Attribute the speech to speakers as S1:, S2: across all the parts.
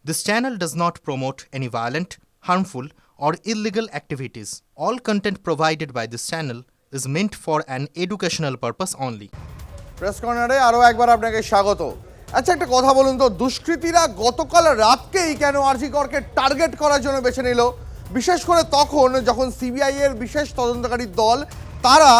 S1: This channel does not promote any violent, harmful, or illegal activities. All content provided by this channel is meant for an educational purpose only.
S2: Press কর্নারে আরও একবার আপনাকে স্বাগত। আচ্ছা, একটা কথা বলুন তো, দুষ্কৃতীরা গতকাল রাতকেই কেন আরজি করকে টার্গেট করার জন্য বেছে নিল? বিশেষ করে তখন যখন সিবিআই এর বিশেষ তদন্তকারী দল তারা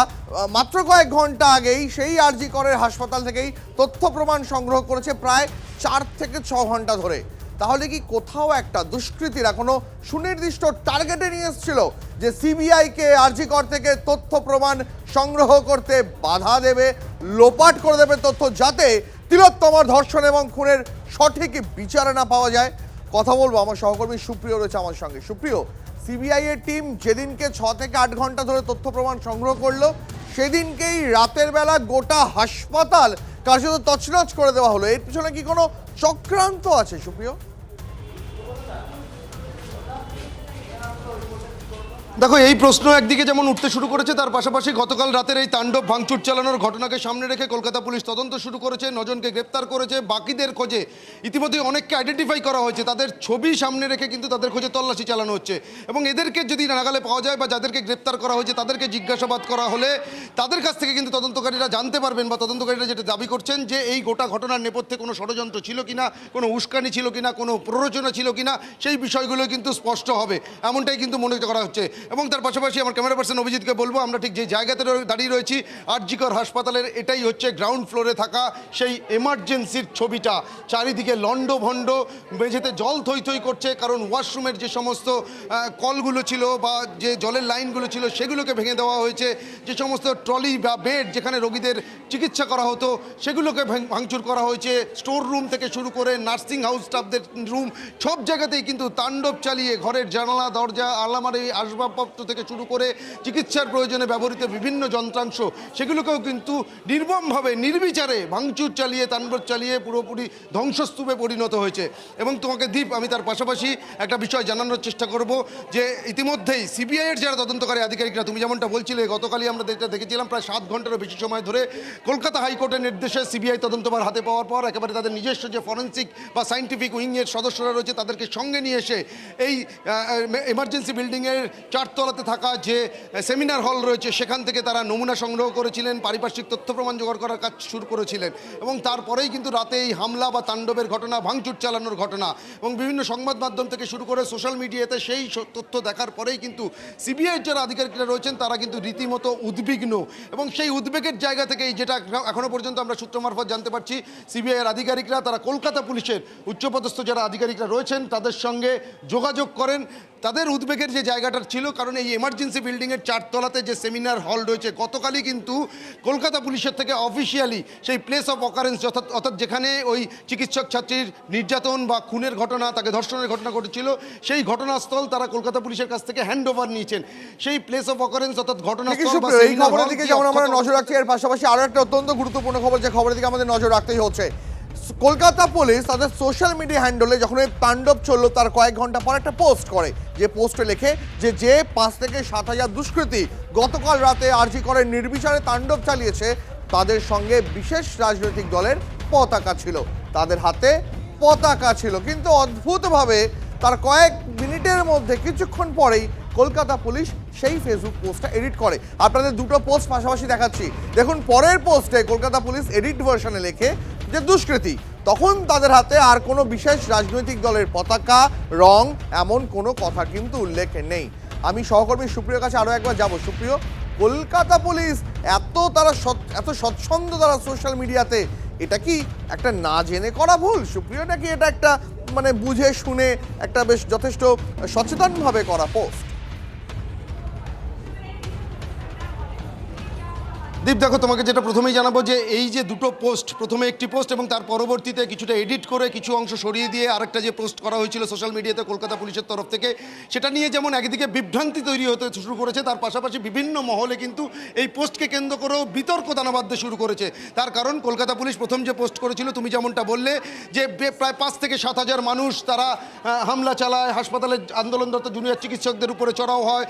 S2: মাত্র কয়েক ঘন্টা আগেই সেই আরজি করের হাসপাতাল থেকেই তথ্য প্রমাণ সংগ্রহ করেছে প্রায় 4 থেকে 6 ঘন্টা ধরে। তাহলে কি কোথাও একটা দুষ্কৃতীরা কোনো সুনির্দিষ্ট টার্গেটে নিয়ে এসেছিল যে সিবিআইকে আরজি কর থেকে তথ্য প্রমাণ সংগ্রহ করতে বাধা দেবে, লোপাট করে দেবে তথ্য, যাতে তিলোত্তমার ধর্ষণ এবং খুনের সঠিক বিচার না পাওয়া যায়? কথা বলবো, আমার সহকর্মী সুপ্রিয় রয়েছে আমার সঙ্গে। সুপ্রিয়, সিবিআই এর টিম যেদিনকে 6 থেকে 8 ঘন্টা ধরে তথ্য প্রমাণ সংগ্রহ করলো, সেদিনকেই রাতের বেলা গোটা হাসপাতাল কার্যত তছনছ করে দেওয়া হলো। এর পিছনে কি কোনো চক্রান্ত আছে সুপ্রিয়?
S3: দেখো, এই প্রশ্ন একদিকে যেমন উঠতে শুরু করেছে, তার পাশাপাশি গতকাল রাতের এই তাণ্ডব ভাঙচুর চালানোর ঘটনাকে সামনে রেখে কলকাতা পুলিশ তদন্ত শুরু করেছে, 9 জনকে গ্রেপ্তার করেছে। বাকিদের খোঁজে ইতিমধ্যে অনেককে আইডেন্টিফাই করা হয়েছে, তাদের ছবি সামনে রেখে কিন্তু তাদের খোঁজে তল্লাশি চালানো হচ্ছে। এবং এদেরকে যদি নাগালে পাওয়া যায় বা যাদেরকে গ্রেপ্তার করা হয়েছে তাদেরকে জিজ্ঞাসাবাদ করা হলে তাদের কাছ থেকে কিন্তু তদন্তকারীরা জানতে পারবেন, বা তদন্তকারীরা যেটা দাবি করছেন যে এই গোটা ঘটনার নেপথ্যে কোনো ষড়যন্ত্র ছিল কিনা, কোনো উস্কানি ছিল কিনা, কোনো প্ররোচনা ছিল কিনা, সেই বিষয়গুলো কিন্তু স্পষ্ট হবে, এমনটাই কিন্তু মনে করা হচ্ছে। এবং তার পাশাপাশি আমার ক্যামেরা পার্সন অভিজিৎকে বলবো, আমরা ঠিক যে জায়গাতে দাঁড়িয়ে রয়েছি আরজি কর হাসপাতালের, এটাই হচ্ছে গ্রাউন্ড ফ্লোরে থাকা সেই এমার্জেন্সির ছবিটা। চারিদিকে লন্ডভন্ড, মেঝেতে জল থই থই করছে, কারণ ওয়াশরুমের যে সমস্ত কলগুলো ছিল বা যে জলের লাইনগুলো ছিল সেগুলোকে ভেঙে দেওয়া হয়েছে। যে সমস্ত ট্রলি বা বেড যেখানে রোগীদের চিকিৎসা করা হতো সেগুলোকে ভাঙচুর করা হয়েছে। স্টোর রুম থেকে শুরু করে নার্সিং হাউস স্টাফদের রুম, সব জায়গাতেই কিন্তু তাণ্ডব চালিয়ে ঘরের জানালা, দরজা, আলমারি, আসবাবপত্র থেকে শুরু করে চিকিৎসার প্রয়োজনে ব্যবহৃত বিভিন্ন যন্ত্রাংশ, সেগুলোকেও কিন্তু নির্মমভাবে নির্বিচারে ভাঙচুর চালিয়ে, তাণ্ডব চালিয়ে পুরোপুরি ধ্বংসস্তূপে পরিণত হয়েছে। এবং তোমাকে দীপ, আমি তার পাশাপাশি একটা বিষয় জানানোর চেষ্টা করব যে ইতিমধ্যেই সিবিআইয়ের যারা তদন্তকারী আধিকারিকরা, তুমি যেমনটা বলছিলে, গতকালই আমরা দেখেছিলাম প্রায় 7 ঘন্টারও বেশি সময় ধরে কলকাতা হাইকোর্টের নির্দেশে সিবিআই তদন্তভার হাতে পাওয়ার পর একেবারে তাদের নিজস্ব যে ফরেন্সিক বা সায়েন্টিফিক উইংয়ের সদস্যরা রয়েছে তাদেরকে সঙ্গে নিয়ে এসে এই এমার্জেন্সি বিল্ডিংয়ের 4 তলাতে থাকা যে সেমিনার হল রয়েছে সেখান থেকে তারা নমুনা সংগ্রহ করেছিলেন, পারিপার্শ্বিক তথ্য প্রমাণ জোগাড় করার কাজ শুরু করেছিলেন। এবং তারপরেই কিন্তু রাতে এই হামলা বা তাণ্ডবের ঘটনা, ভাঙচুর চালানোর ঘটনা, এবং বিভিন্ন সংবাদ মাধ্যম থেকে শুরু করে সোশ্যাল মিডিয়াতে সেই তথ্য দেখার পরেই কিন্তু সিবিআইয়ের যারা আধিকারিকরা রয়েছেন তারা কিন্তু রীতিমতো উদ্বিগ্ন। এবং সেই উদ্বেগের জায়গা থেকেই, যেটা এখনও পর্যন্ত আমরা সূত্র মারফত জানতে পারছি, সিবিআইয়ের আধিকারিকরা তারা কলকাতা পুলিশের উচ্চপদস্থ যারা আধিকারিকরা রয়েছেন তাদের সঙ্গে যোগাযোগ করেন। তাদের উদ্বেগের যে জায়গাটা ছিল, কারণ এই এমার্জেন্সি বিল্ডিংয়ের 4 তলাতে যে সেমিনার হল রয়েছে, গতকালই কিন্তু কলকাতা পুলিশের থেকে অফিসিয়ালি সেই প্লেস অফ অকারেন্স, অর্থাৎ যেখানে ওই চিকিৎসক ছাত্রীর নির্যাতন বা খুনের ঘটনা, তাকে ধর্ষণের ঘটনা ঘটেছিল, সেই ঘটনাস্থল তারা কলকাতা পুলিশের কাছ থেকে হ্যান্ড ওভার নিয়েছেন। সেই প্লেস অফ অকারেন্স অর্থাৎ ঘটনাস্থল বা
S2: এই খবরের দিকে যেমন আমরা নজর রাখছি, এর পাশাপাশি আরো একটা অত্যন্ত গুরুত্বপূর্ণ খবর, যে খবরের দিকে আমাদের নজর রাখতেই হচ্ছে। কলকাতা পুলিশ তাদের সোশ্যাল মিডিয়া হ্যান্ডলে যখন এই তাণ্ডব চললো তার কয়েক ঘন্টা পর একটা পোস্ট করে, যে পোস্টে লেখে যে 5 থেকে 7 হাজার দুষ্কৃতী গতকাল রাতে আরজি করে নির্বিচারে তাণ্ডব চালিয়েছে, তাদের সঙ্গে বিশেষ রাজনৈতিক দলের পতাকা ছিল, তাদের হাতে পতাকা ছিল। কিন্তু অদ্ভুতভাবে তার কয়েক মিনিটের মধ্যে, কিছুক্ষণ পরেই কলকাতা পুলিশ সেই ফেসবুক পোস্টটা এডিট করে। আপনাদের দুটো পোস্ট পাশাপাশি দেখাচ্ছি, দেখুন। পরের পোস্টে কলকাতা পুলিশ এডিট ভার্সনে লেখে যে দুষ্কৃতী, তখন তাদের হাতে আর কোনো বিশেষ রাজনৈতিক দলের পতাকা, রং, এমন কোনো কথা কিন্তু উল্লেখ নেই। আমি সহকর্মী সুপ্রিয়র কাছে আরও একবার যাব। সুপ্রিয়, কলকাতা পুলিশ এত স্বচ্ছন্দ তারা সোশ্যাল মিডিয়াতে, এটা কি একটা না জেনে করা ভুল সুপ্রিয়, নাকি এটা একটা মানে বুঝে শুনে একটা বেশ যথেষ্ট সচেতনভাবে করা পোস্ট?
S3: দীপ, দেখো, তোমাকে যেটা প্রথমেই জানাবো যে এই যে দুটো পোস্ট, প্রথমে একটি পোস্ট এবং তার পরবর্তীতে কিছুটা এডিট করে কিছু অংশ সরিয়ে দিয়ে আরেকটা যে পোস্ট করা হয়েছিল সোশ্যাল মিডিয়াতে কলকাতা পুলিশের তরফ থেকে, সেটা নিয়ে যেমন একদিকে বিভ্রান্তি তৈরি হতে শুরু করেছে, তার পাশাপাশি বিভিন্ন মহলে কিন্তু এই পোস্টকে কেন্দ্র করেও বিতর্ক দানা বাঁধতে শুরু করেছে। তার কারণ কলকাতা পুলিশ প্রথম যে পোস্ট করেছিল, তুমি যেমনটা বললে, যে প্রায় 5 থেকে 7 হাজার মানুষ তারা হামলা চালায়, হাসপাতালের আন্দোলনরত জুনিয়র চিকিৎসকদের উপরে চড়াও হয়,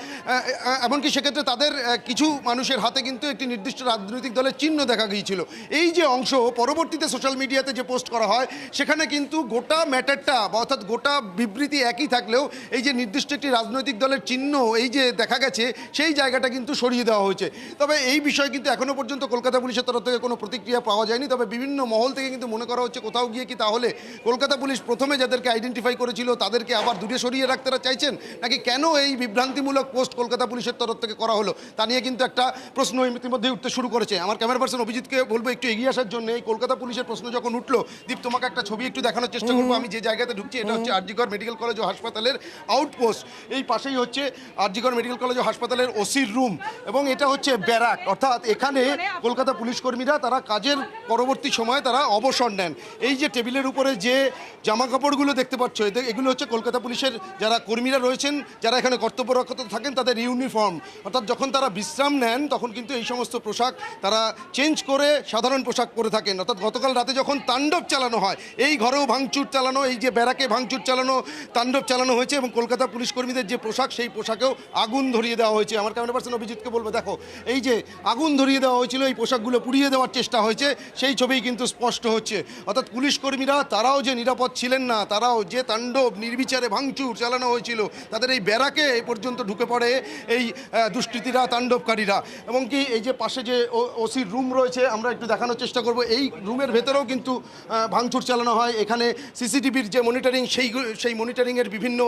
S3: এমনকি সেক্ষেত্রে তাদের কিছু মানুষের হাতে কিন্তু একটি নির্দিষ্ট রাজনৈতিক দলের চিহ্ন দেখা গিয়েছিল। এই যে অংশ পরবর্তীতে সোশ্যাল মিডিয়াতে যে পোস্ট করা হয় সেখানে কিন্তু গোটা ম্যাটারটা অর্থাৎ গোটা বিবৃতি একই থাকলেও এই যে নির্দিষ্ট একটি রাজনৈতিক দলের চিহ্ন এই যে দেখা গেছে সেই জায়গাটা কিন্তু সরিয়ে দেওয়া হয়েছে। তবে এই বিষয়ে কিন্তু এখনও পর্যন্ত কলকাতা পুলিশের তরফ থেকে কোনো প্রতিক্রিয়া পাওয়া যায়নি। তবে বিভিন্ন মহল থেকে কিন্তু মনে করা হচ্ছে কোথাও গিয়ে কি তাহলে কলকাতা পুলিশ প্রথমে যাদেরকে আইডেন্টিফাই করেছিল তাদেরকে আবার দূরে সরিয়ে রাখতে চাইছেন, নাকি কেন এই বিভ্রান্তিমূলক পোস্ট কলকাতা পুলিশের তরফ থেকে করা হলো তা নিয়ে কিন্তু একটা প্রশ্ন ইতিমধ্যেই উঠতে শুরু করেছে। আমার ক্যামেরা পার্সন অভিজিৎকে বলবো একটু এগিয়ে আসার জন্য। এই কলকাতা পুলিশের প্রশ্ন যখন উঠলো, দীপ তোমাকে একটা ছবি একটু দেখানোর চেষ্টা করবো। আমি যে জায়গাতে ঢুকছি এটা হচ্ছে আরজিকর মেডিকেল কলেজ ও হাসপাতালের আউটপোস্ট। এই পাশেই হচ্ছে আরজিকর মেডিকেল কলেজ ও হাসপাতালের ওসির রুম এবং এটা হচ্ছে ব্যারাক, অর্থাৎ এখানে কলকাতা পুলিশ কর্মীরা তারা কাজের পরবর্তী সময় তারা অবসর নেন। এই যে টেবিলের উপরে যে জামা কাপড়গুলো দেখতে পাচ্ছ এগুলো হচ্ছে কলকাতা পুলিশের যারা কর্মীরা রয়েছেন, যারা এখানে কর্তব্যরত থাকেন তাদের ইউনিফর্ম। অর্থাৎ যখন তারা বিশ্রাম নেন তখন কিন্তু এই সমস্ত পোশাক তারা চেঞ্জ করে সাধারণ পোশাক পরে থাকেন। অর্থাৎ গতকাল রাতে যখন তাণ্ডব চালানো হয়, এই ঘরেও ভাঙচুর চালানো, এই যে ব্যারাকে ভাঙচুর চালানো, তাণ্ডব চালানো হয়েছে এবং কলকাতা পুলিশ কর্মীদের যে পোশাক সেই পোশাকেও আগুন ধরিয়ে দেওয়া হয়েছে। আমার ক্যামেরা পার্সন অভিজিৎকে বলবো দেখো এই যে আগুন ধরিয়ে দেওয়া হয়েছিল, এই পোশাকগুলো পুড়িয়ে দেওয়ার চেষ্টা হয়েছে, সেই ছবিই কিন্তু স্পষ্ট হচ্ছে। অর্থাৎ পুলিশ কর্মীরা তারাও যে নিরাপদ ছিলেন না, তারাও যে তাণ্ডব নির্বিচারে ভাঙচুর চালানো হয়েছিল তাদের এই ব্যারাকে এ পর্যন্ত ঢুকে পড়ে এই দুষ্কৃতীরা, তাণ্ডবকারীরা। এবং কি এই যে পাশে যে ওসির রুম রয়েছে আমরা একটু দেখানোর চেষ্টা করব। এই রুমের ভেতরেও কিন্তু ভাঙচুর চালানো হয়। এখানে সিসিটিভির যে মনিটরিং সেই মনিটরিংয়ের বিভিন্ন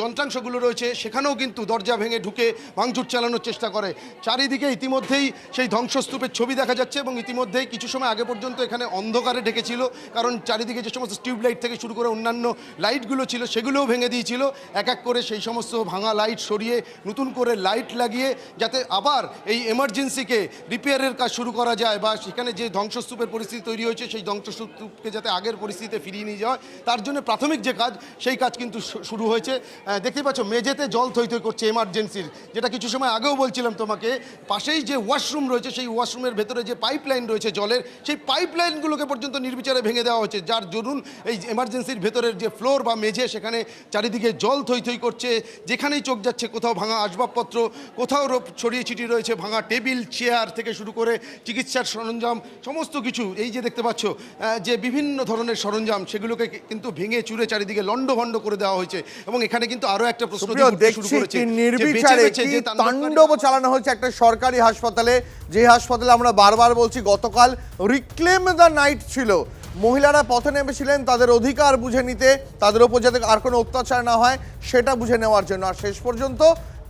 S3: যন্ত্রাংশগুলো রয়েছে সেখানেও কিন্তু দরজা ভেঙে ঢুকে ভাঙচুর চালানোর চেষ্টা করে। চারিদিকে ইতিমধ্যেই সেই ধ্বংসস্তূপের ছবি দেখা যাচ্ছে এবং ইতিমধ্যেই কিছু সময় আগে পর্যন্ত এখানে অন্ধকারে ঢেকেছিল, কারণ চারিদিকে যে সমস্ত টিউবলাইট থেকে শুরু করে অন্যান্য লাইটগুলো ছিল সেগুলোও ভেঙে দিয়েছিল। এক এক করে সেই সমস্ত ভাঙা লাইট সরিয়ে নতুন করে লাইট লাগিয়ে যাতে আবার এই এমার্জেন্সিকে রিপেয়ারের কাজ শুরু করা যায় বা সেখানে যে ধ্বংসস্তূপের পরিস্থিতি তৈরি হয়েছে সেই ধ্বংসস্তূপকে যাতে আগের পরিস্থিতিতে ফিরিয়ে নিয়ে যাওয়া, তার জন্য প্রাথমিক যে কাজ সেই কাজ কিন্তু শুরু হয়েছে। দেখতেই পাচ্ছ মেঝেতে জল থই থই করছে এমার্জেন্সির, যেটা কিছু সময় আগেও বলছিলাম তোমাকে। পাশেই যে ওয়াশরুম রয়েছে সেই ওয়াশরুমের ভেতরে যে পাইপলাইন রয়েছে জলের, সেই পাইপলাইনগুলোকে পর্যন্ত নির্বিচারে ভেঙে দেওয়া হয়েছে, যার দরুন এই এমার্জেন্সির ভেতরের যে ফ্লোর বা মেঝে সেখানে চারিদিকে জল থই থই করছে। যেখানেই চোখ যাচ্ছে কোথাও ভাঙা আসবাবপত্র, কোথাও ছড়িয়ে ছিটিয়ে রয়েছে ভাঙা টেবিল চেয়ার থেকে শুরু করে চিকিৎসার সরঞ্জাম সমস্ত কিছু। এই যে দেখতে পাচ্ছ যে বিভিন্ন ধরনের সরঞ্জাম সেগুলোকে কিন্তু ভেঙে চুরে চারিদিকে লণ্ডভণ্ড করে দেওয়া হয়েছে। এবং এখানে কিন্তু আরো একটা প্রশ্ন শুরু করেছে,
S2: নির্বিচারে কি তাণ্ডব চালানো হয়েছে একটা সরকারি হাসপাতালে, যে হাসপাতালে আমরা বারবার বলছি গতকাল রিক্লেম দ্য নাইট ছিল। মহিলারা পথে নেমেছিলেন তাদের অধিকার বুঝে নিতে, তাদের ওপর যাতে আর কোনো অত্যাচার না হয় সেটা বুঝে নেওয়ার জন্য। আর শেষ পর্যন্ত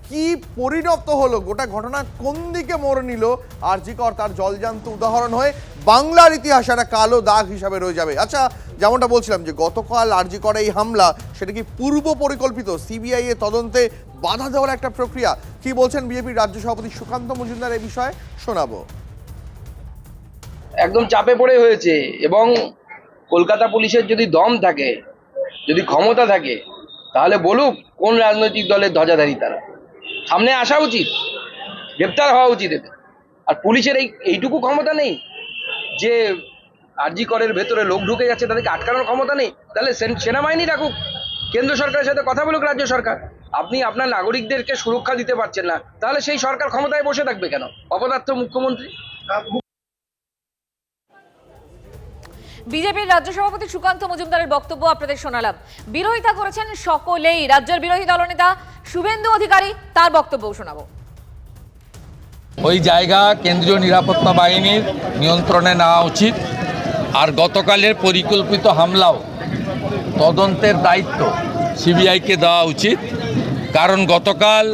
S2: কি পরিণত হলো, গোটা ঘটনা কোন দিকে মোড় নিল, আরজিকর তার জলজান্ত উদাহরণ হয়ে বাংলার ইতিহাসে একটা কালো দাগ হিসাবে রয়ে যাবে। আচ্ছা, যেমনটা বলছিলাম যে গতকাল আরজিকরে এই হামলা, সেটা কি পূর্ব পরিকল্পিত, সিবিআই এর তদন্তে বাধা দেওয়ার একটা প্রক্রিয়া? কি বলছেন বিজেপির রাজ্য সভাপতি সুকান্ত মজুমদার এই বিষয়ে শোনাবো।
S4: একদম চাপে পড়ে হয়েছে এবং কলকাতা পুলিশের যদি দম থাকে, যদি ক্ষমতা থাকে, তাহলে বলুক কোন রাজনৈতিক দলের ধ্বজাধারী তারা, সামনে আসা উচিত, গ্রেপ্তার হওয়া উচিত এতে। আর পুলিশের এইটুকু ক্ষমতা নেই যে আরজি করের ভেতরে লোক ঢুকে যাচ্ছে তাদেরকে আটকানোর ক্ষমতা নেই, তাহলে সেনাবাহিনী রাখুক, কেন্দ্র সরকারের সাথে কথা বলুক রাজ্য সরকার। আপনি আপনার নাগরিকদেরকে সুরক্ষা দিতে পারছেন না, তাহলে সেই সরকার ক্ষমতায় বসে থাকবে কেন? অপদার্থ মুখ্যমন্ত্রী।
S5: বিজেপির রাজ্য সভাপতি সুকান্ত মজুমদারের বক্তব্য আপনাদের শোনালাম। বিরোধিতা করেছেন সকলেই, রাজ্যের বিরোধী দলনেতা শুভেন্দু অধিকারী তার বক্তব্য শোনাবো।
S6: ওই জায়গা কেন্দ্রীয় নিরাপত্তা বাহিনীর নিয়ন্ত্রণে নেওয়া উচিত। আর গতকালের পরিকল্পিত হামলাও তদন্তের দায়িত্ব সিবিআইকে দেওয়া উচিত, কারণ গতকাল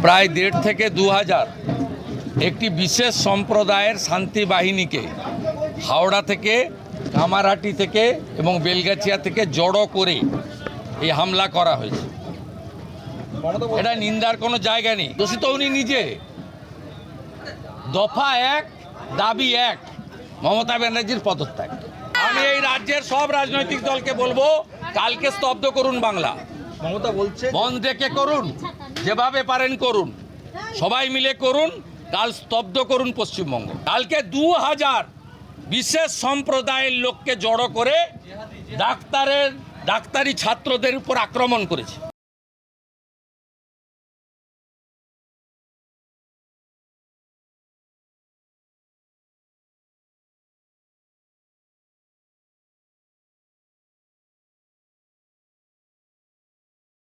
S6: প্রায় 1.5 থেকে 2,000 একটি বিশেষ সম্প্রদায়ের শান্তি বাহিনীকে হাওড়া থেকে, কামারহাটি থেকে এবং বেলগাছিয়া থেকে জড়ো করে এই হামলা করা হয়েছে। এটা নিন্দার কোনো জায়গা নেই, দোষী তো উনি নিজে। দফা 1, দাবি 1, মমতা ব্যানার্জির পদত্যাগ। আমি এই রাজ্যের সব রাজনৈতিক দলকে বলবো, কালকে স্তব্ধ করুন বাংলা। মমতা বলছে বন্ধ রেখে করুন, যেভাবে পারেন করুন, সবাই মিলে করুন, কাল স্তব্ধ করুন পশ্চিমবঙ্গ। কালকে 2,000 বিশেষ সম্প্রদায়ের লোককে জড়ো করে ডাক্তারি ছাত্রদের উপর আক্রমণ করেছে।